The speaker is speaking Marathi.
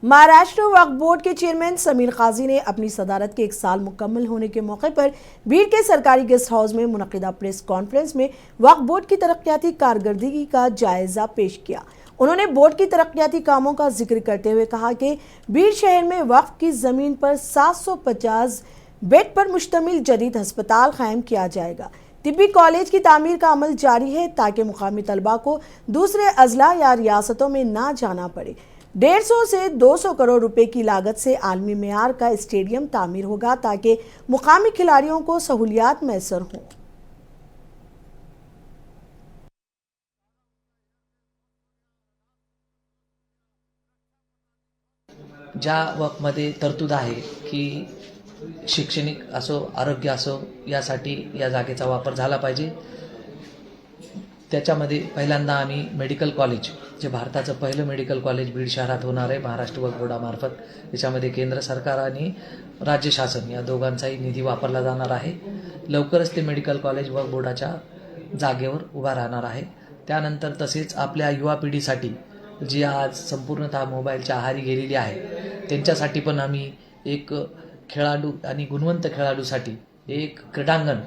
महाराष्ट्र वक्फ बोर्ड के चेयरमैन समीर काजी ने अपनी सदारत के 1 साल मुकम्मल होने के मौके पर भीड़ के सरकारी गेस्ट हाउस में मुनक्किदा प्रेस कॉन्फ्रेंस में वक्फ बोर्ड की तरक्याती कारकर्दगी का जायजा पेश किया। उन्होंने बोर्ड की तरक्याती कामों का जिक्र करते हुए कहा कि भीड़ शहर में वक्फ की जमीन पर 750 बेड पर मुश्तमिल जदीद अस्पताल कायम किया जाएगा। तिब्बी कॉलेज की तामीर का अमल जारी है ताकि मुकामी तलबा को दूसरे अजला या रियासतों में ना जाना पड़े। 150 से 200 करोड़ रुपए की लागत से आलमी मेयार का स्टेडियम तामीर होगा ताकि मुकामी खिलाड़ियों को सहूलियात मैसर हों। ज्या वक्फमध्ये तरतूद आहे की शैक्षणिक असो आरोग्य असो यासाठी या जागेचा वापर झाला पाहिजे। त्याच्यामध्ये पहिल्यांदा आम्ही मेडिकल कॉलेज जे भारताचं पहिलं मेडिकल कॉलेज बीड शहरात होणार आहे महाराष्ट्र वक्फ बोर्डामार्फत। त्याच्यामध्ये केंद्र सरकार आणि राज्य शासन या दोघांचाही निधी वापरला जाणार आहे। लवकरच ते मेडिकल कॉलेज वक्फ बोर्डाच्या जागेवर उभा राहणार आहे। त्यानंतर तसेच आपल्या युवा पिढीसाठी जी आज संपूर्णतः मोबाईलच्या आहारी गेलेली आहे त्यांच्यासाठी पण आम्ही एक खेळाडू आणि गुणवंत खेळाडूसाठी एक क्रीडांगण